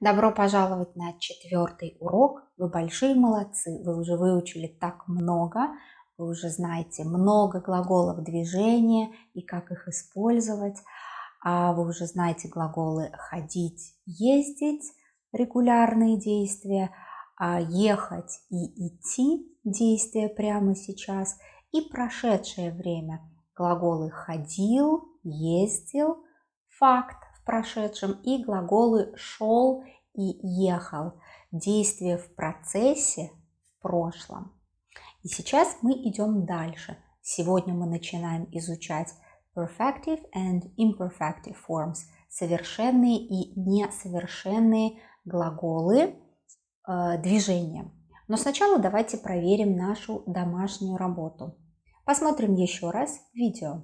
Добро пожаловать на 4-й урок. Вы большие молодцы. Вы уже выучили так много. Вы уже знаете много глаголов движения и как их использовать. Вы уже знаете глаголы ходить, ездить, регулярные действия, ехать и идти, действия прямо сейчас, и прошедшее время. Глаголы ходил, ездил, факт в прошедшем, и глаголы шел и ехал, действие в процессе в прошлом. И сейчас мы идем дальше. Сегодня мы начинаем изучать perfective and imperfective forms, совершенные и несовершенные глаголы движения. Но сначала давайте проверим нашу домашнюю работу. Посмотрим еще раз видео.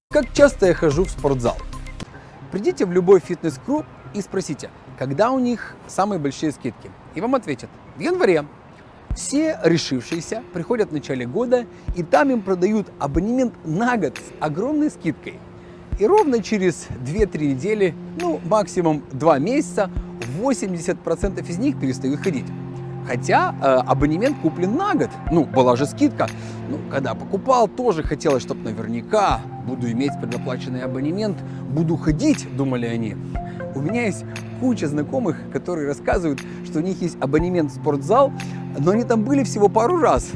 Как часто я хожу в спортзал? Придите в любой фитнес-клуб и спросите, когда у них самые большие скидки. И вам ответят: в январе. Все решившиеся приходят в начале года, и там им продают абонемент на год с огромной скидкой. И ровно через 2-3 недели, максимум 2 месяца, 80% из них перестают ходить. Хотя абонемент куплен на год. Была же скидка. Когда покупал, тоже хотелось, чтобы наверняка буду иметь предоплаченный абонемент, буду ходить, думали они. У меня есть куча знакомых, которые рассказывают, что у них есть абонемент в спортзал, но они там были всего пару раз.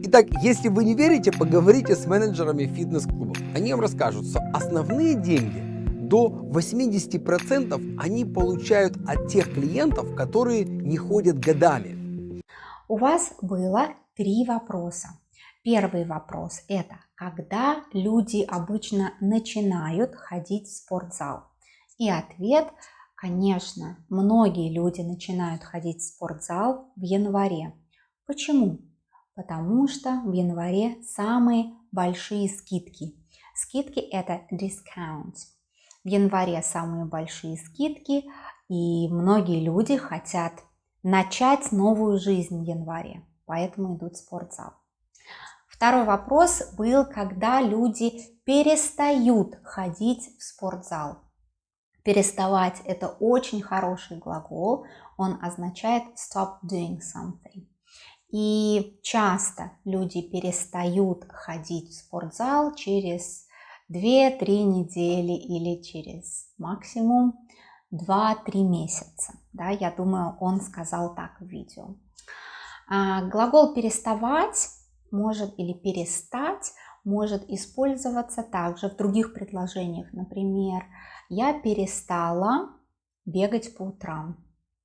Итак, если вы не верите, поговорите с менеджерами фитнес-клубов. Они вам расскажут, что основные деньги, до 80%, они получают от тех клиентов, которые не ходят годами. У вас было 3 вопроса. Первый вопрос – это когда люди обычно начинают ходить в спортзал? И ответ – конечно, многие люди начинают ходить в спортзал в январе. Почему? Потому что в январе самые большие скидки. Скидки – это discounts. В январе самые большие скидки, и многие люди хотят начать новую жизнь в январе, поэтому идут в спортзал. Второй вопрос был, когда люди перестают ходить в спортзал. Переставать – это очень хороший глагол, он означает stop doing something. И часто люди перестают ходить в спортзал через 2-3 недели или через максимум 2-3 месяца. Я думаю, он сказал так в видео. Глагол переставать или перестать может использоваться также в других предложениях. Например, я перестала бегать по утрам.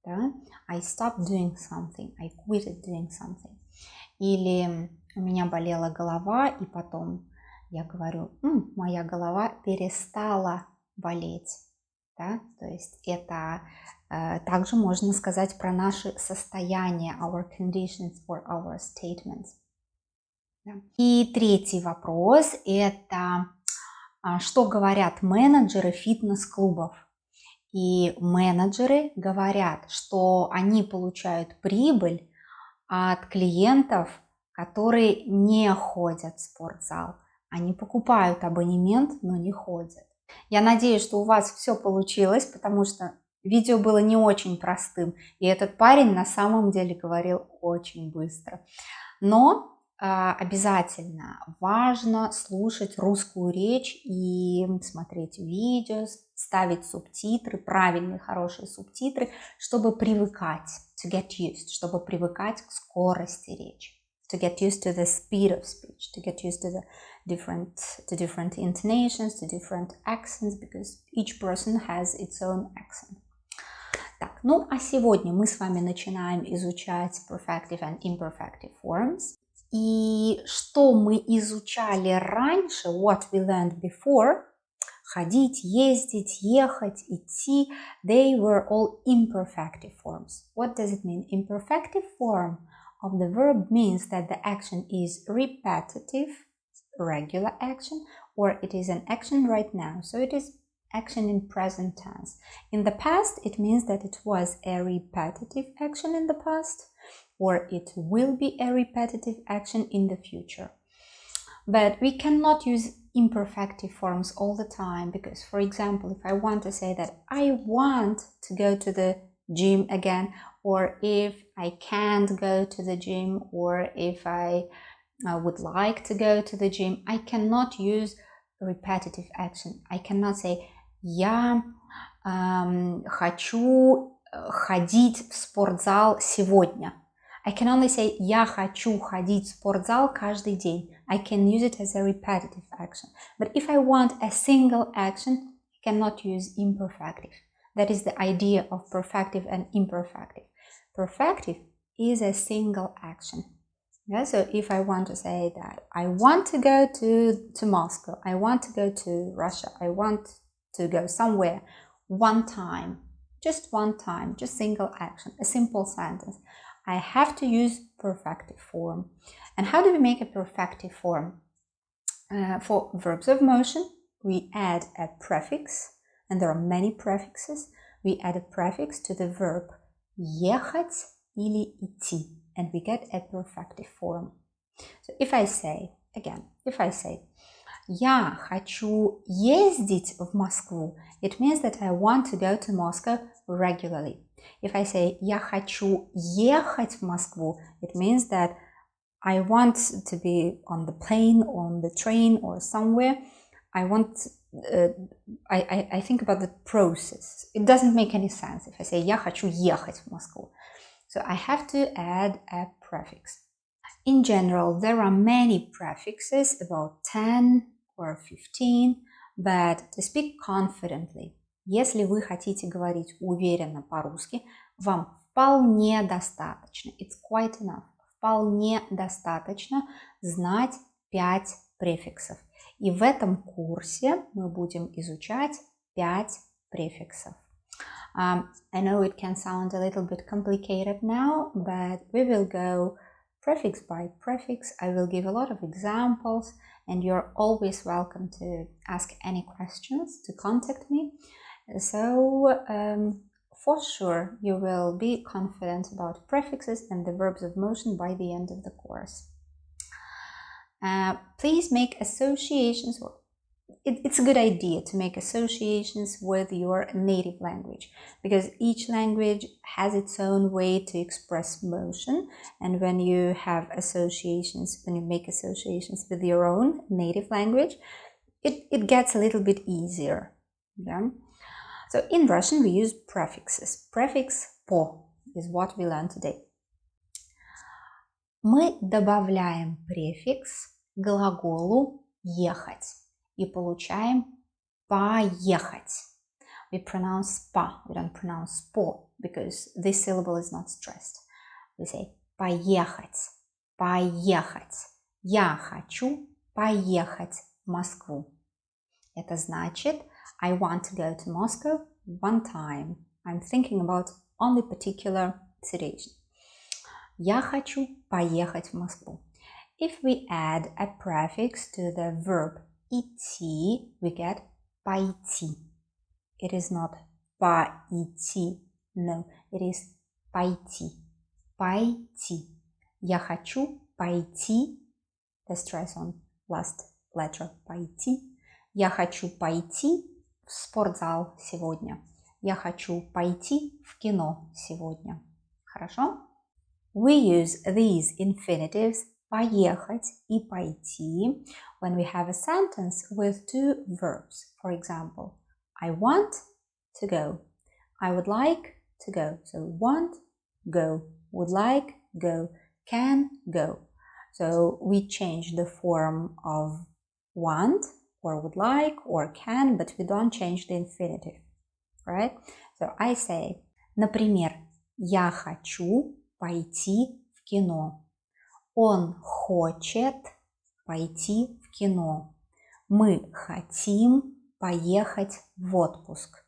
I stopped doing something. I quit doing something. Или у меня болела голова, и потом я говорю, моя голова перестала болеть. То есть это также можно сказать про наши состояния, our conditions or our statements. И третий вопрос – это что говорят менеджеры фитнес-клубов. И менеджеры говорят, что они получают прибыль от клиентов, которые не ходят в спортзал. Они покупают абонемент, но не ходят. Я надеюсь, что у вас все получилось, потому что видео было не очень простым, и этот парень на самом деле говорил очень быстро. Но обязательно важно слушать русскую речь и смотреть видео, ставить субтитры, правильные, хорошие субтитры, чтобы привыкать, to get used, чтобы привыкать к скорости речи, to get used to the speed of speech, to get used to the different intonations, to different accents, because each person has its own accent. Так, а сегодня мы с вами начинаем изучать perfective and imperfective forms. И что мы изучали раньше, what we learned before, ходить, ездить, ехать, идти, they were all imperfective forms. What does it mean? Imperfective form of the verb means that the action is repetitive, regular action, or it is an action right now. So it is action in present tense. In the past, it means that it was a repetitive action in the past, or it will be a repetitive action in the future. But we cannot use imperfective forms all the time because, for example, if I want to say that I want to go to the gym again, or if I can't go to the gym, or if I would like to go to the gym, I cannot use repetitive action. I cannot say я хочу ходить в спортзал сегодня. I can only say я хочу ходить в спортзал каждый день. I can use it as a repetitive action. But if I want a single action, I cannot use imperfective. That is the idea of perfective and imperfective. Perfective is a single action. Yeah, so if I want to say that I want to go to Moscow, I want to go to Russia, I want to go somewhere one time, just single action, a simple sentence, I have to use perfective form. And how do we make a perfective form? For verbs of motion, we add a prefix, and there are many prefixes. We add a prefix to the verb ехать или идти, and we get a perfective form. So if I say, я хочу ездить в Москву, it means that I want to go to Moscow regularly. If I say я хочу ехать в Москву, it means that I want to be on the plane, on the train, or somewhere. I think about the process. It doesn't make any sense if I say я хочу ехать в Москву. So I have to add a prefix. In general, there are many prefixes, about 10 or 15, but to speak confidently, если вы хотите говорить уверенно по-русски, вам вполне достаточно, it's quite enough, вполне достаточно знать 5 префиксов. И в этом курсе мы будем изучать 5 префиксов. I know it can sound a little bit complicated now, but we will go prefix by prefix. I will give a lot of examples, and you're always welcome to ask any questions, to contact me. So for sure you will be confident about prefixes and the verbs of motion by the end of the course. Please make associations. It's a good idea to make associations with your native language, because each language has its own way to express motion, and when you have associations, when you make associations with your own native language, it gets a little bit easier. Yeah? So in Russian we use prefixes. Prefix по is what we learned today. Мы добавляем префикс к глаголу ехать и получаем поехать. We pronounce pa, we don't pronounce po, because this syllable is not stressed. We say поехать, поехать. Я хочу поехать в Москву. Это значит I want to go to Moscow one time. I'm thinking about only particular situation. Я хочу поехать в Москву. If we add a prefix to the verb идти, we get пойти. It is not пойти, no, it is пойти. Пойти. Я хочу пойти, the stress on last letter, пойти. Я хочу пойти в спортзал сегодня. Я хочу пойти в кино сегодня. Хорошо? We use these infinitives поехать и пойти when we have a sentence with two verbs. For example, I want to go. I would like to go. So want, go. Would like, go. Can, go. So we change the form of want or would like or can, but we don't change the infinitive. Right? So I say, например, я хочу пойти в кино. Он хочет пойти в кино. Мы хотим поехать в отпуск.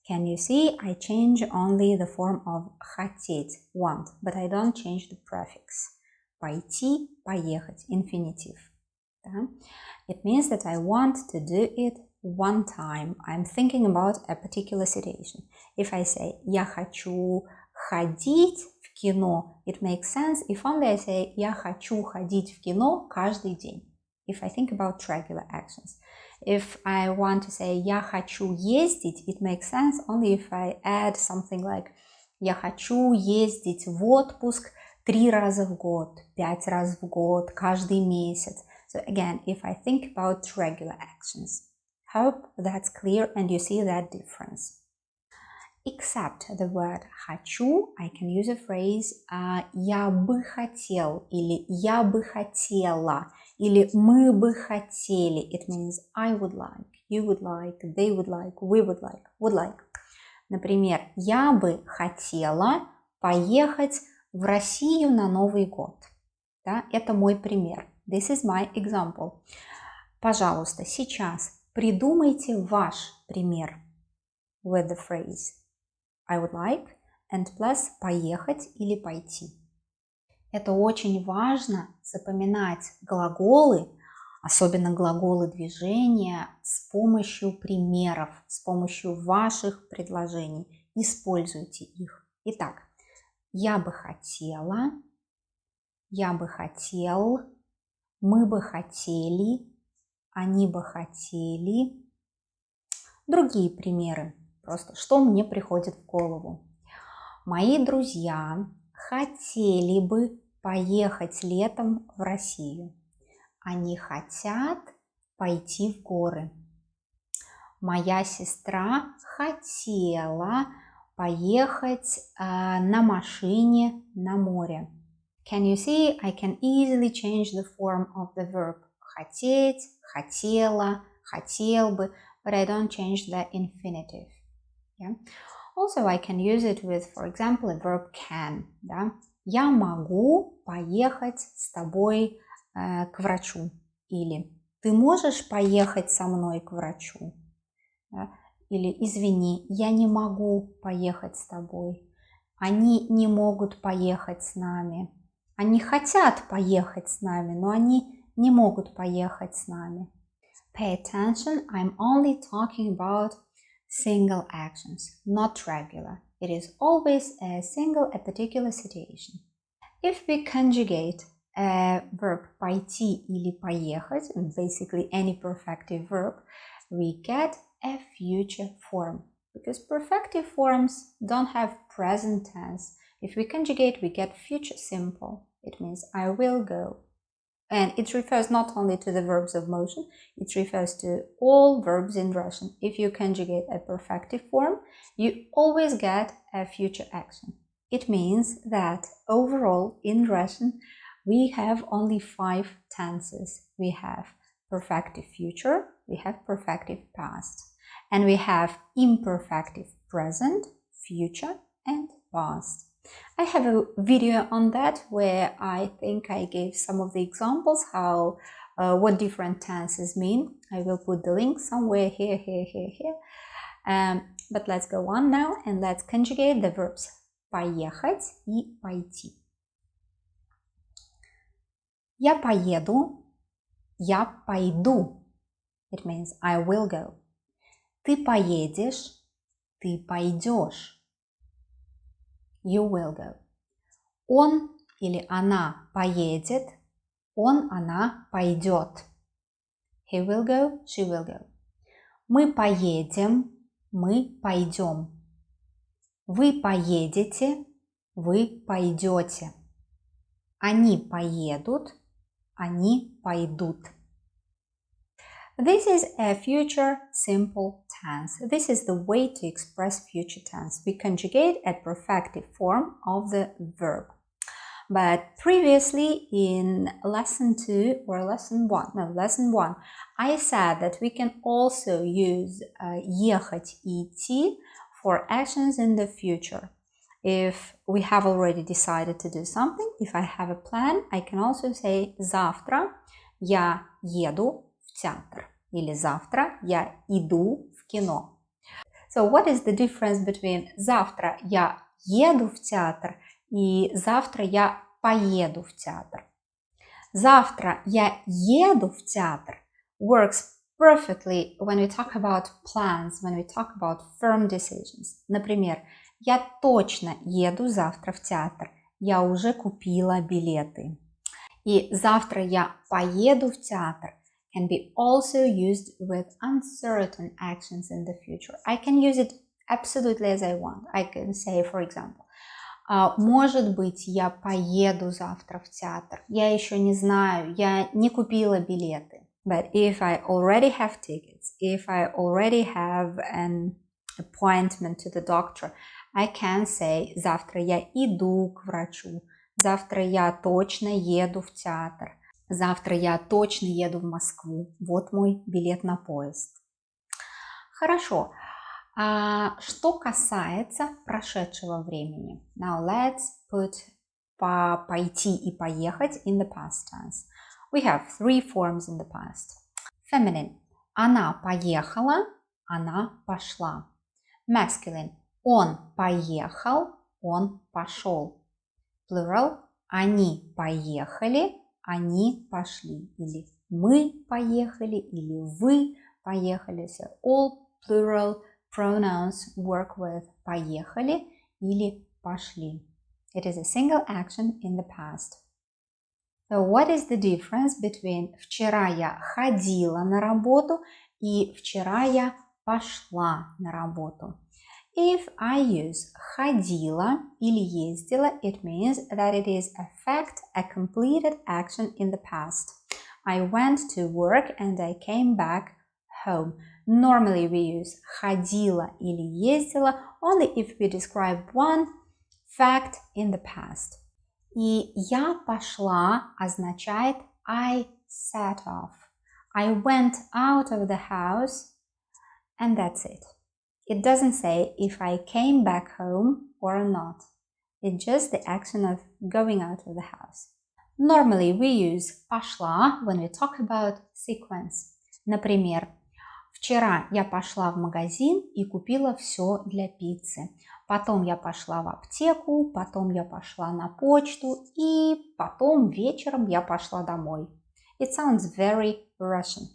Can you see? I change only the form of хотеть, want, but I don't change the prefix. Пойти, поехать, infinitive. Да? It means that I want to do it one time. I'm thinking about a particular situation. If I say я хочу ходить в кино, it makes sense if only I say я хочу ходить в кино каждый день. If I think about regular actions. If I want to say я хочу ездить, it makes sense only if I add something like Я хочу ездить в отпуск 3 раза в год, 5 раз в год, каждый месяц. So again, if I think about regular actions, hope that's clear and you see that difference. Except the word хочу, I can use a phrase я бы хотел или я бы хотела или мы бы хотели. It means I would like, you would like, they would like, we would like, would like. Например, я бы хотела поехать в Россию на Новый год. Да, это мой пример. This is my example. Пожалуйста, сейчас придумайте ваш пример with the phrase I would like and plus поехать или пойти. Это очень важно запоминать глаголы, особенно глаголы движения, с помощью примеров, с помощью ваших предложений. Используйте их. Итак, я бы хотела, я бы хотел, мы бы хотели, они бы хотели. Другие примеры. Просто что мне приходит в голову. Мои друзья хотели бы поехать летом в Россию. Они хотят пойти в горы. Моя сестра хотела поехать на машине на море. Can you see? I can easily change the form of the verb. Хотеть, хотела, хотел бы, but I don't change the infinitive. Yeah. Also, I can use it with, for example, a verb can. Да? Я могу поехать с тобой к врачу. Или ты можешь поехать со мной к врачу. Да? Или извини, я не могу поехать с тобой. Они не могут поехать с нами. Они хотят поехать с нами, но они не могут поехать с нами. Pay attention, I'm only talking about single actions, not regular. It is always a particular situation. If we conjugate a verb пойти или поехать, basically any perfective verb, we get a future form. Because perfective forms don't have present tense. If we conjugate, we get future simple. It means I will go. And it refers not only to the verbs of motion, it refers to all verbs in Russian. If you conjugate a perfective form, you always get a future action. It means that overall in Russian, we have only 5 tenses. We have perfective future, we have perfective past, and we have imperfective present, future, and past. I have a video on that where I think I gave some of the examples how what different tenses mean. I will put the link somewhere here. But let's go on now and let's conjugate the verbs поехать и пойти. Я поеду, я пойду. It means I will go. Ты поедешь, ты пойдешь. You will go. Он или она поедет, он, она пойдет. He will go, she will go. Мы поедем, мы пойдем. Вы поедете, вы пойдете. Они поедут, они пойдут. This is a future simple tense. This is the way to express future tense. We conjugate a perfective form of the verb. But previously in lesson 2 or lesson 1, I said that we can also use ехать и идти for actions in the future. If we have already decided to do something, if I have a plan, I can also say завтра я еду в театр. Или завтра я иду в кино. So what is the difference between завтра я еду в театр и завтра я поеду в театр? Завтра я еду в театр works perfectly when we talk about plans, when we talk about firm decisions. Например, я точно еду завтра в театр. Я уже купила билеты. И завтра я поеду в театр can be also used with uncertain actions in the future. I can use it absolutely as I want. I can say, for example, Может быть, я поеду завтра в театр. Я еще не знаю, я не купила билеты. But if I already have tickets, if I already have an appointment to the doctor, I can say завтра я иду к врачу, завтра я точно еду в театр, завтра я точно еду в Москву. Вот мой билет на поезд. Хорошо. Что касается прошедшего времени. Now let's put пойти и поехать in the past tense. We have three forms in the past. Feminine. Она поехала, она пошла. Masculine. Он поехал, он пошел. Plural. Они поехали, они пошли. Или мы поехали, или вы поехали. So all plural pronouns work with поехали или пошли. It is a single action in the past. So what is the difference between вчера я ходила на работу и вчера я пошла на работу? If I use ходила или ездила, it means that it is a fact, a completed action in the past. I went to work and I came back home. Normally we use ходила или ездила only if we describe one fact in the past. И я пошла означает I set off. I went out of the house and that's it. It doesn't say if I came back home or not. It's just the action of going out of the house. Normally we use пошла when we talk about sequence. Например, вчера я пошла в магазин и купила все для пиццы. Потом я пошла в аптеку, потом я пошла на почту и потом вечером я пошла домой. It sounds very Russian.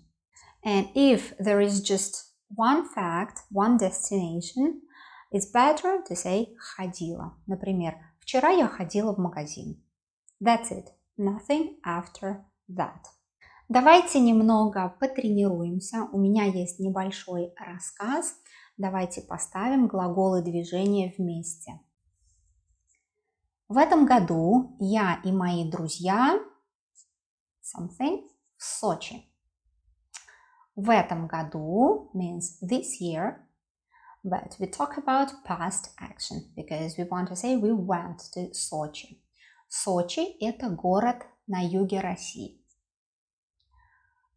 And if there is just one fact, one destination, it's better to say ходила. Например, вчера я ходила в магазин. That's it. Nothing after that. Давайте немного потренируемся. У меня есть небольшой рассказ. Давайте поставим глаголы движения вместе. В этом году я и мои друзья something в Сочи. В этом году means this year, but we talk about past action because we want to say we went to Sochi. Сочи – это город на юге России.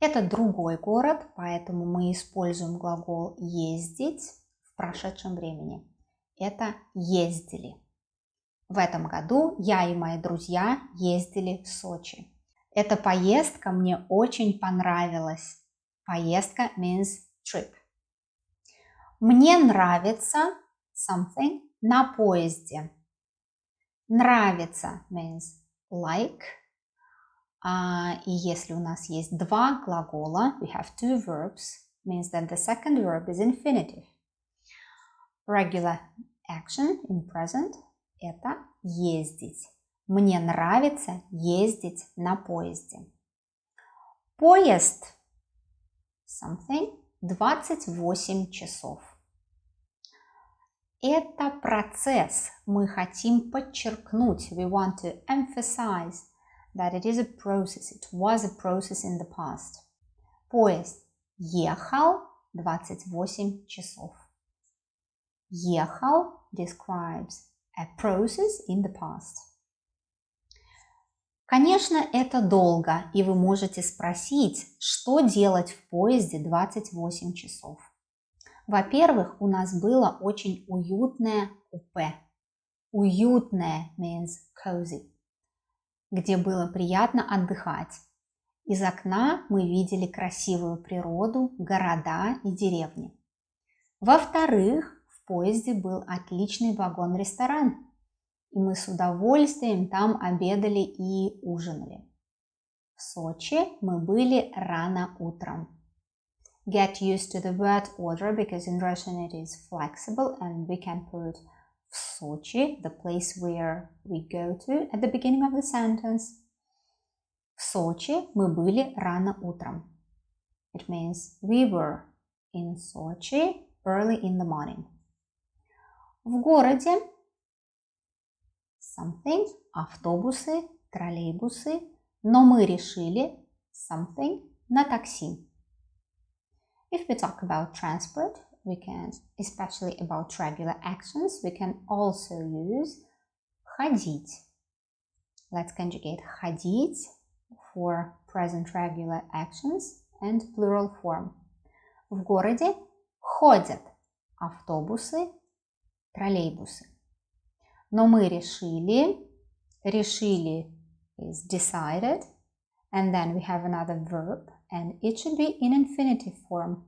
Это другой город, поэтому мы используем глагол ездить в прошедшем времени. Это ездили. В этом году я и мои друзья ездили в Сочи. Эта поездка мне очень понравилась. Поездка means trip. Мне нравится something на поезде. Нравится means like. И если у нас есть два глагола, we have two verbs, means that the second verb is infinitive. Regular action in present – это ездить. Мне нравится ездить на поезде. Поезд something 28 часов. Это процесс. Мы хотим подчеркнуть. We want to emphasize that it is a process. It was a process in the past. Поезд ехал 28 часов. Ехал describes a process in the past. Конечно, это долго, и вы можете спросить, что делать в поезде 28 часов. Во-первых, у нас было очень уютное купе. Уютное means cozy, где было приятно отдыхать. Из окна мы видели красивую природу, города и деревни. Во-вторых, в поезде был отличный вагон-ресторан, и мы с удовольствием там обедали и ужинали. В Сочи мы были рано утром. Get used to the word order because in Russian it is flexible and we can put в Сочи, the place where we go to, at the beginning of the sentence. В Сочи мы были рано утром. It means we were in Sochi early in the morning. В городе something, автобусы, троллейбусы, но мы решили something на такси. If we talk about transport, we can, especially about regular actions, we can also use ходить. Let's conjugate ходить for present regular actions and plural form. В городе ходят автобусы, троллейбусы. Но мы решили is decided, and then we have another verb, and it should be in infinitive form.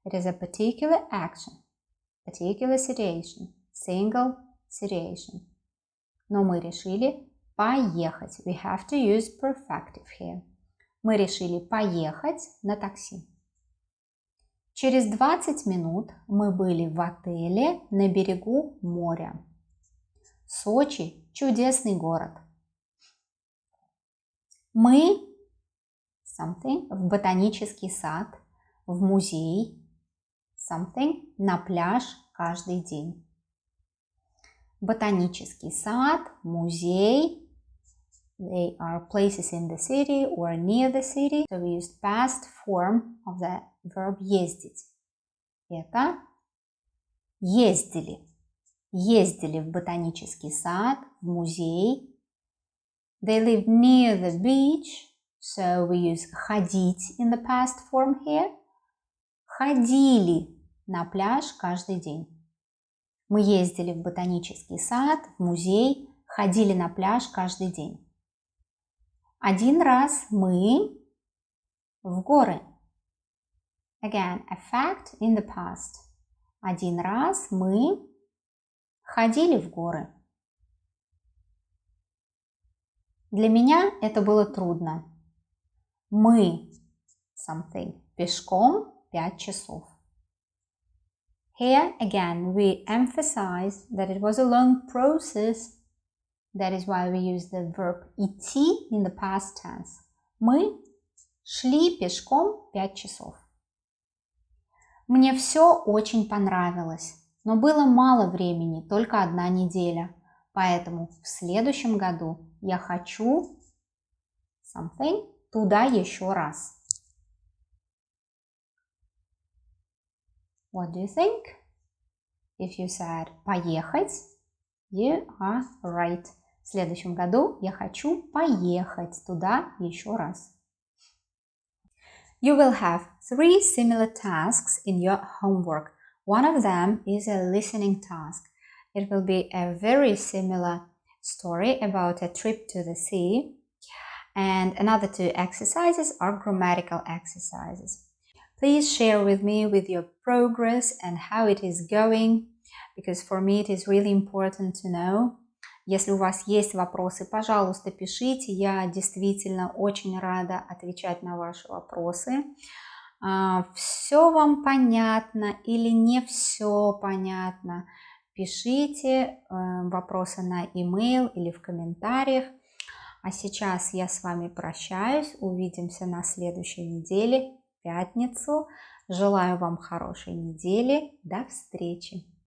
It is a particular action, particular situation, single situation. Но мы решили поехать. We have to use perfective here. Мы решили поехать на такси. Через 20 минут мы были в отеле на берегу моря. Сочи – чудесный город. Мы something в ботанический сад, в музей, something на пляж каждый день. Ботанический сад, музей, they are places in the city or near the city. So we used past form of the verb ездить. Это ездили. Ездили в ботанический сад, в музей. They live near the beach. So we use ходить in the past form here. Ходили на пляж каждый день. Мы ездили в ботанический сад, в музей, ходили на пляж каждый день. Один раз мы в горы. Again, a fact in the past. Один раз мы ходили в горы. Для меня это было трудно. Мы something пешком 5 часов. Here again we emphasize that it was a long process. That is why we use the verb идти in the past tense. Мы шли пешком 5 часов. Мне все очень понравилось, но было мало времени, только 1 неделя. Поэтому в следующем году я хочу something туда еще раз. What do you think? If you said поехать, you are right. В следующем году я хочу поехать туда еще раз. You will have 3 similar tasks in your homework. One of them is a listening task. It will be a very similar story about a trip to the sea. And another 2 exercises are grammatical exercises. Please share with me with your progress and how it is going, because for me it is really important to know. Если у вас есть вопросы, пожалуйста, пишите. Я действительно очень рада отвечать на ваши вопросы. Все вам понятно или не все понятно? Пишите вопросы на e-mail или в комментариях. А сейчас я с вами прощаюсь. Увидимся на следующей неделе, в пятницу. Желаю вам хорошей недели. До встречи!